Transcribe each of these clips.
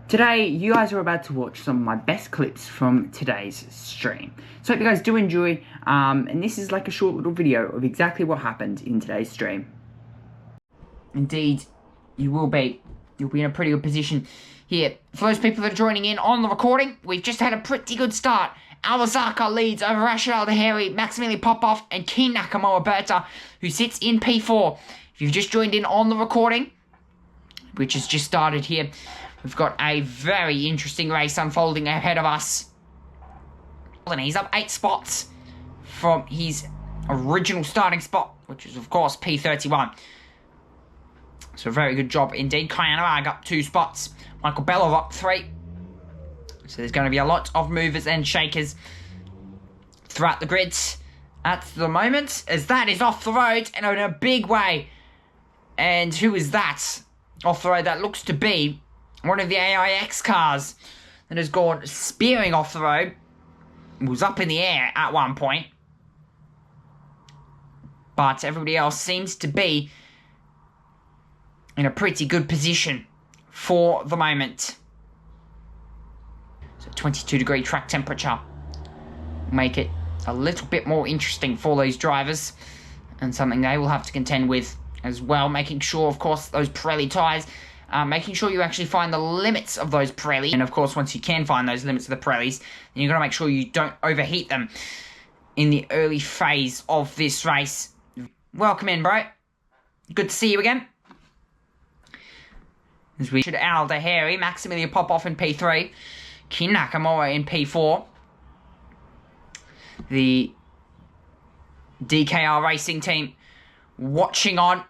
Today, you guys are about to watch some of my best clips from today's stream. So hope you guys do enjoy, and this is like a short little video of exactly what happened in today's stream. Indeed, you'll be in a pretty good position here. For those people that are joining in on the recording, we've just had a pretty good start. Awazaka leads over Reginol, Maximilian Popov, and King Nakamura Berta, who sits in P4. If you've just joined in on the recording, which has just started here, we've got a very interesting race unfolding ahead of us. And he's up 8 spots from his original starting spot, which is, of course, P31. So a very good job indeed. Kyanarag up 2 spots. Michael Belov up 3. So there's going to be a lot of movers and shakers throughout the grids at the moment, as that is off the road and in a big way. And who is that off the road? That looks to be one of the AIX cars that has gone spearing off the road. It was up in the air at one point, but everybody else seems to be in a pretty good position for the moment. So 22-degree track temperature make it a little bit more interesting for those drivers, and something they will have to contend with as well. Making sure, of course, those Pirelli tyres, making sure you actually find the limits of those Pirelli. And of course, once you can find those limits of the Pirellis, then you've got to make sure you don't overheat them in the early phase of this race. Welcome in, bro. Good to see you again. As we should Aldahari, Maximilian Popov in P3, King Nakamura in P4. The DKR Racing team watching on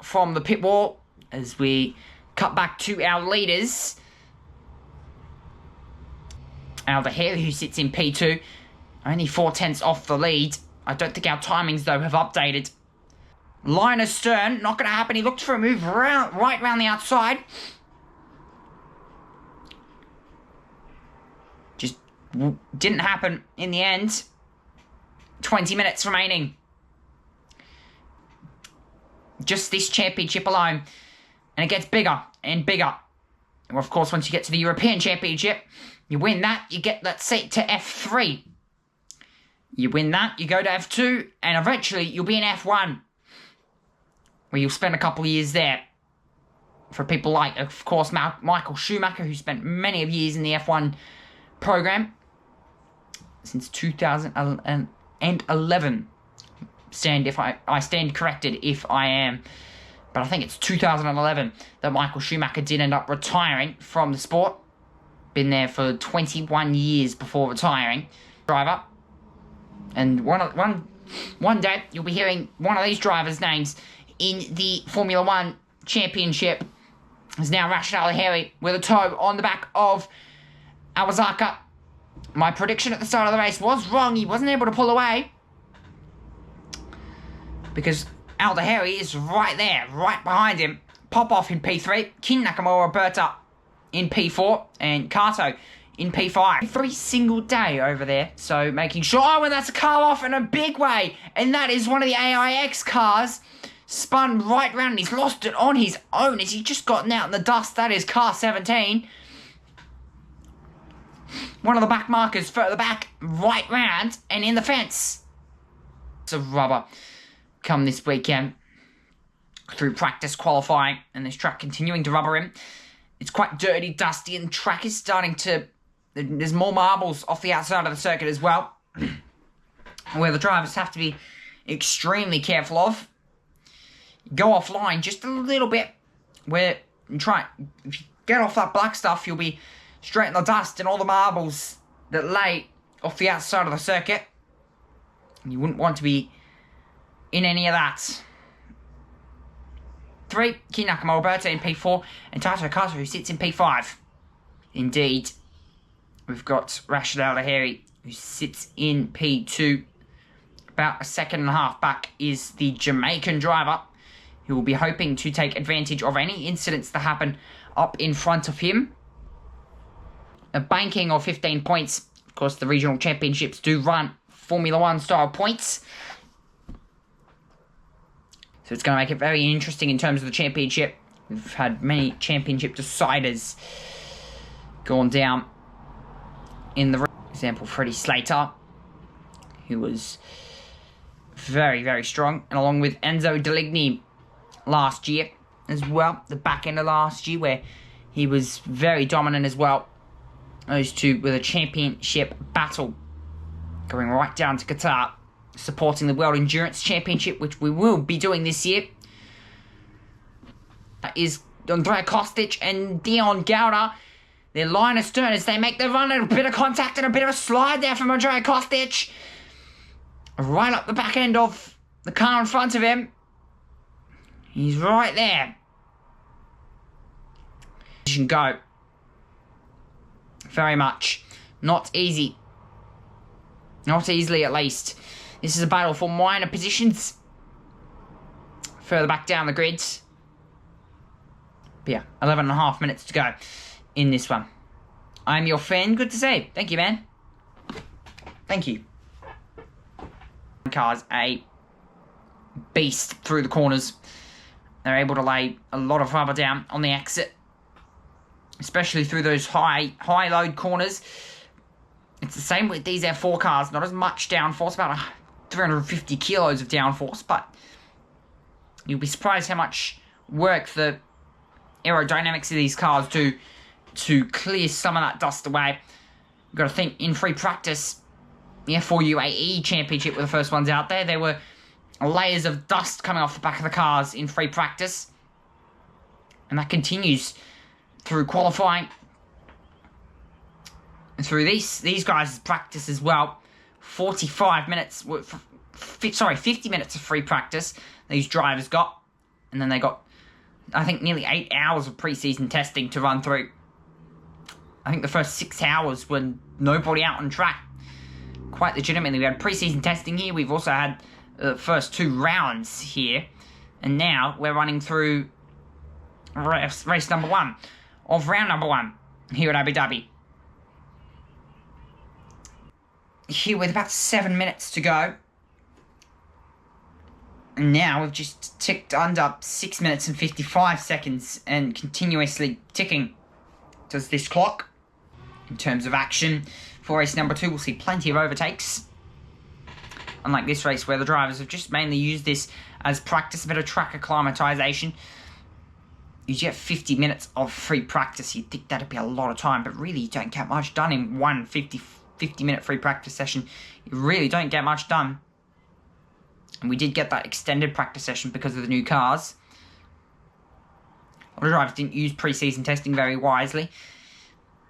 from the pit wall as we cut back to our leaders. Aldahari, who sits in P2, only 4/10 off the lead. I don't think our timings, though, have updated. Linus Stern, not going to happen. He looked for a move right around the outside. Just didn't happen in the end. 20 minutes remaining. Just this championship alone. And it gets bigger and bigger. And of course, once you get to the European Championship, you win that, you get that seat to F3. You win that, you go to F2, and eventually you'll be in F1, where you'll spend a couple of years there. For people like, of course, Michael Schumacher, who spent many of years in the F1 program since 2011. I stand corrected if I am, but I think it's 2011 that Michael Schumacher did end up retiring from the sport. Been there for 21 years before retiring. Driver. And one day you'll be hearing one of these drivers' names in the Formula 1 Championship. Is now Reginol Harry with a toe on the back of Awazaka. My prediction at the start of the race was wrong. He wasn't able to pull away, because Aldahari is right there, right behind him. Popov in P3, King Nakamura Berta in P4, and Kato in P5. Every single day over there, so making sure, oh, and that's a car off in a big way, and that is one of the AIX cars, spun right round, and he's lost it on his own as he's just gotten out in the dust. That is car 17. One of the back markers further back, right round, and in the fence. It's a rubber come this weekend through practice qualifying, and this track continuing to rubber him. It's quite dirty, dusty, and the track is starting to... There's more marbles off the outside of the circuit as well, where the drivers have to be extremely careful of. Go offline just a little bit, where if you get off that black stuff, you'll be straight in the dust and all the marbles that lay off the outside of the circuit. You wouldn't want to be in any of that. 3, King Nakamura Berta in P4, and Tato Kato, who sits in P5. Indeed, we've got Reginol Lahiri, who sits in P2. About a second and a half back is the Jamaican driver, who will be hoping to take advantage of any incidents that happen up in front of him. A banking of 15 points. Of course, the regional championships do run Formula 1 style points. So it's going to make it very interesting in terms of the championship. We've had many championship deciders gone down in the example. Freddie Slater, who was very, very strong, and along with Enzo Deligny last year as well, the back end of last year, where he was very dominant as well. Those two with a championship battle going right down to Qatar, supporting the World Endurance Championship, which we will be doing this year. That is Andrea Kostic and Dion Gauda. Their line astern as they make the run, and a bit of contact and a bit of a slide there from Andrea Kostic. Right up the back end of the car in front of him. He's right there. Go. Very much. Not easy. Not easily, at least. This is a battle for minor positions. Further back down the grids. But yeah, 11.5 minutes to go in this one. I'm your friend. Good to see. Thank you, man. Thank you. Car's a beast through the corners. They're able to lay a lot of rubber down on the exit, especially through those high load corners. It's the same with these F4 cars. Not as much downforce, about 350 kilos of downforce, but you'll be surprised how much work the aerodynamics of these cars do to clear some of that dust away. You've got to think, in free practice, the F4 UAE Championship were the first ones out there. There were layers of dust coming off the back of the cars in free practice, and that continues through qualifying and through these guys' practice as well. 50 minutes of free practice these drivers got, and then they got, I think, nearly 8 hours of pre-season testing to run through. I think the first 6 hours were nobody out on track. Quite legitimately, we had pre-season testing here. We've also had the first 2 rounds here, and now we're running through race number 1 of round number 1 here at Abu Dhabi. Here with about 7 minutes to go. And now we've just ticked under 6 minutes and 55 seconds and continuously ticking does this clock. In terms of action, for race number 2, we'll see plenty of overtakes. Unlike this race where the drivers have just mainly used this as practice, a bit of track acclimatization. You get 50 minutes of free practice. You'd think that'd be a lot of time, but really you don't get much done in one 50-minute free practice session. You really don't get much done. And we did get that extended practice session because of the new cars. A lot of drivers didn't use pre-season testing very wisely.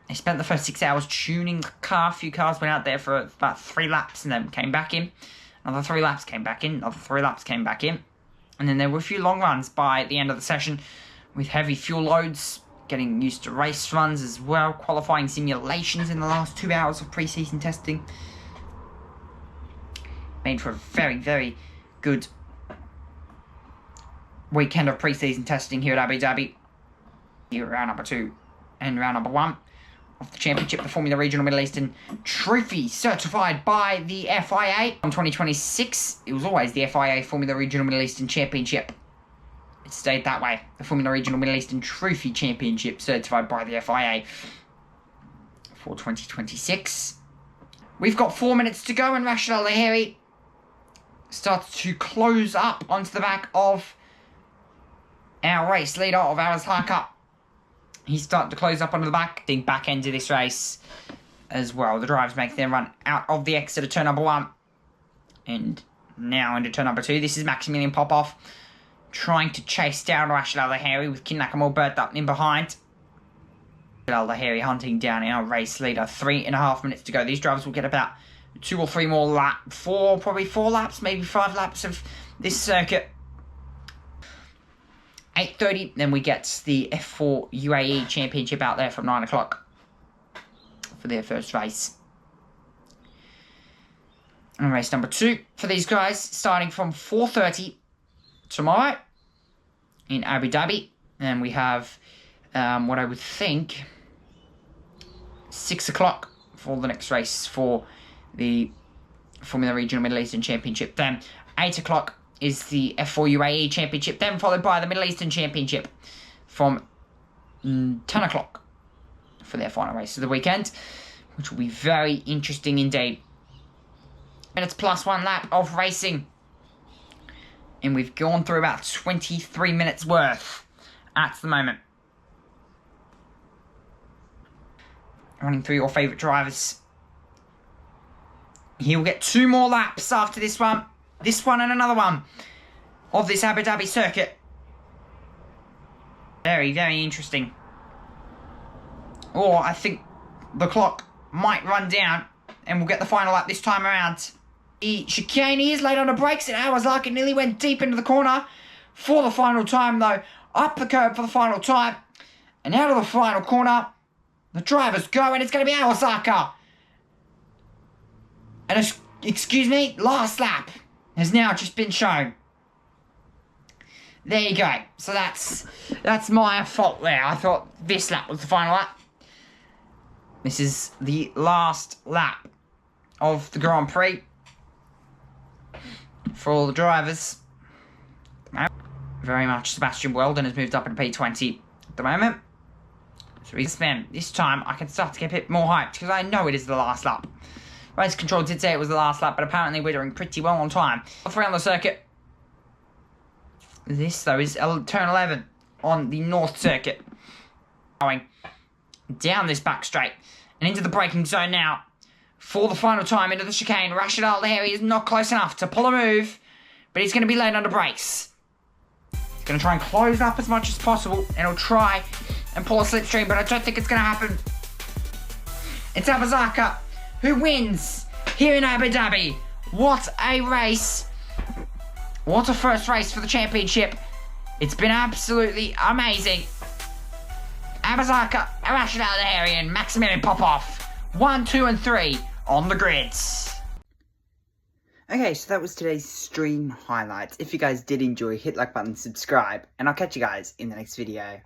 They spent the first 6 hours tuning the car. A few cars went out there for about 3 laps and then came back in. Another 3 laps came back in. Another 3 laps came back in. And then there were a few long runs by the end of the session with heavy fuel loads, getting used to race runs as well, qualifying simulations in the last 2 hours of pre-season testing. Made for a very, very good weekend of pre-season testing here at Abu Dhabi. Here at round number 2 and round number 1 of the championship, the Formula Regional Middle Eastern Trophy, certified by the FIA. On 2026, it was always the FIA Formula Regional Middle Eastern Championship. It stayed that way. The Formula Regional Middle Eastern Trophy Championship, certified by the FIA for 2026. We've got 4 minutes to go, and Rashid Al Lahiri starts to close up onto the back of our race leader of ours, Harker. He's starting to close up onto the back end of this race as well. The drivers make their run out of the exit of turn number 1 and now into turn number 2. This is Maximilian Popov trying to chase down Rashid Al Lahiri with Kin Nakamura Bert up in behind. Al Lahiri hunting down our race leader. 3.5 minutes to go. These drivers will get about 2 or 3 more laps, probably 4 laps, maybe 5 laps of this circuit. 8:30, then we get the F4 UAE Championship out there from 9 o'clock for their first race. And race number 2 for these guys, starting from 4:30 tomorrow in Abu Dhabi. And we have what I would think 6 o'clock for the next race for the Formula Regional Middle Eastern Championship. Then 8 o'clock is the F4 UAE Championship, then followed by the Middle Eastern Championship from 10 o'clock for their final race of the weekend, which will be very interesting indeed. Minutes plus 1 lap of racing. And we've gone through about 23 minutes worth at the moment. Running through your favourite drivers. He'll get 2 more laps after this one and another one of this Abu Dhabi circuit. Very, very interesting. Or I think the clock might run down and we'll get the final lap this time around. The chicane is late on the brakes, and Awasaka nearly went deep into the corner for the final time though. Up the curb for the final time. And out of the final corner, the drivers go, and it's going to be Awasaka. And excuse me, last lap has now just been shown. There you go. So that's my fault there. I thought this lap was the final lap. This is the last lap of the Grand Prix for all the drivers. Very much Sebastian Weldon has moved up into P20 at the moment. So he's spent this time I can start to get a bit more hyped because I know it is the last lap. Race control did say it was the last lap, but apparently we're doing pretty well on time. 3 on the circuit. This though is turn 11 on the North Circuit. Going down this back straight and into the braking zone now for the final time into the chicane. Reginol there, he is not close enough to pull a move, but he's going to be late under brakes. He's going to try and close up as much as possible, and he'll try and pull a slipstream, but I don't think it's going to happen. It's Awasaka who wins here in Abu Dhabi. What a race. What a first race for the championship. It's been absolutely amazing. Awasaka, Reginol there, and Maximilian Popov. 1, 2, and 3 on the grids. Okay, so that was today's stream highlights. If you guys did enjoy, hit like button, subscribe, and I'll catch you guys in the next video.